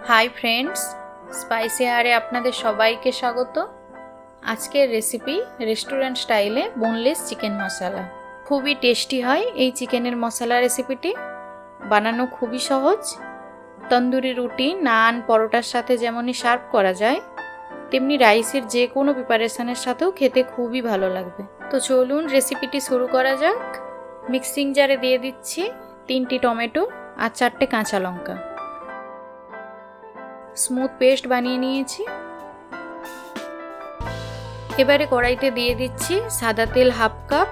Hi friends, spicy आहारे आपनादेर सबाइके स्वागत। आजकेर रेसिपि रेस्टुरेंट स्टाइले बोनलेस चिकेन मसाला। खूबई टेस्टी हय एई चिकेनेर मसाला रेसिपिटी। बानानो खूबई सहज। तंदुरी रुटी, नान, परोटार साथे जेमनई सार्व करा जाय तेमनि राइसेर जे कोनो प्रिपारेशनेर साथेओ खेते खूबई भालो लागबे। तो चलुन रेसिपिटी शुरू करा जाक। मिक्सिंग जारे दिये दिচ্ছি 3টি टमेटो और 4টে काँचा लंका। स्मूथ पेस्ट बानिয়ে নিয়েছি। এবারে কড়াইতে দিয়ে দিচ্ছি সাদা তেল হাফ কাপ।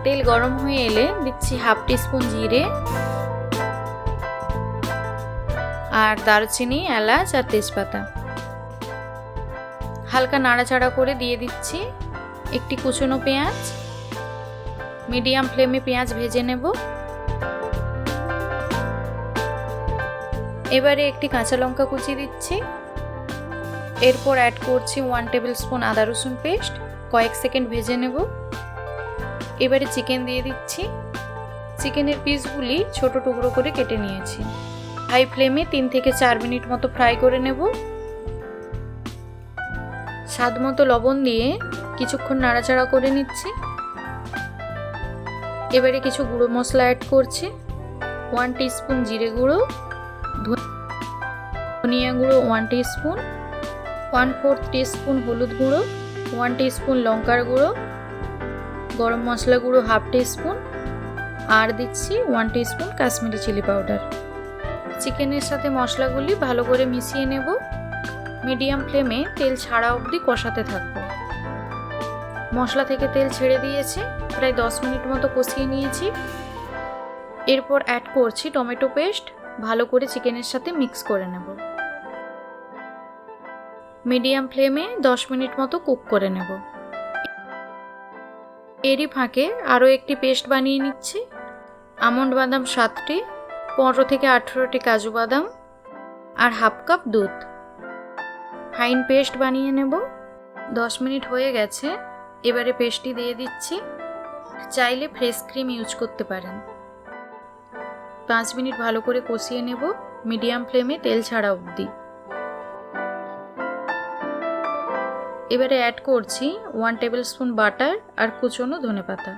তেল গরম হয়ে এলে দিচ্ছি হাফ টিস্পুন জিরে আর দারচিনি, এলাচ আর তেজপাতা। হালকা নাড়াচাড়া করে দিয়ে দিচ্ছি একটি কুচনো পেঁয়াজ। মিডিয়াম ফ্লেমে পেঁয়াজ ভেজে নেব। এবারে একটি কাঁচা লঙ্কা কুচি দিচ্ছি। এরপর অ্যাড করছি 1 টেবিল স্পুন আদা রসুন পেস্ট। কয়েক সেকেন্ড ভেজে নেব। এবারে চিকেন দিয়ে দিচ্ছি। চিকেনের পিসগুলি ছোট টুকরো করে কেটে নিয়েছি। হাই ফ্লেমে 3 থেকে 4 মিনিট মতো ফ্রাই করে নেব। স্বাদ মতো লবণ দিয়ে কিছুক্ষণ নাড়াচাড়া করে নিচ্ছি। এবারে কিছু গুঁড়ো মশলা অ্যাড করছি। 1 টিস্পুন জিরে গুঁড়ো, ধনিয়া গুঁড়ো 1 টিস্পুন, 1/4 টিস্পুন হলুদ গুঁড়ো, 1 টিস্পুন লঙ্কার গুঁড়ো, গরম মশলা গুঁড়ো হাফ টিস্পুন আর দিচ্ছি 1 টিস্পুন কাশ্মীরি চিলি পাউডার। চিকেনের সাথে মশলাগুলি ভালো করে মিশিয়ে নেব। মিডিয়াম ফ্লেমে তেল ছাড়া অবধি কষাতে থাকব। মশলা থেকে তেল ছেড়ে দিয়েছে। প্রায় 10 মিনিট মতো কষিয়ে নিয়েছি। এরপর অ্যাড করছি টমেটো পেস্ট। ভালো করে চিকেনের সাথে মিক্স করে নেব। মিডিয়াম ফ্লেমে 10 মিনিট মতো কুক করে নেব। এরই ফাঁকে আরও একটি পেস্ট বানিয়ে নিচ্ছি। আমন্ড বাদাম 7টি, 15 থেকে 18টি কাজু বাদাম আর হাফ কাপ দুধ। ফাইন পেস্ট বানিয়ে নেব। 10 মিনিট হয়ে গেছে। এবারে পেস্টটি দিয়ে দিচ্ছি। চাইলে ফ্রেশ ক্রিম ইউজ করতে পারেন। 5 মিনিট ভালো করে কষিয়ে নেব মিডিয়াম ফ্লেমে তেল ছাড়া অবধি। এবারে অ্যাড করছি 1 টেবিল স্পুন বাটার আর কুচনো ধনেপাতা।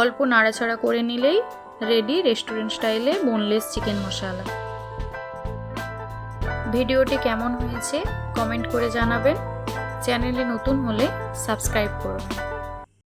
অল্প নাড়াচাড়া করে নিলেই রেডি রেস্টুরেন্ট স্টাইলে বোনলেস চিকেন মশলা। ভিডিওটি কেমন হয়েছে কমেন্ট করে জানাবেন। চ্যানেলে নতুন হলে সাবস্ক্রাইব করুন।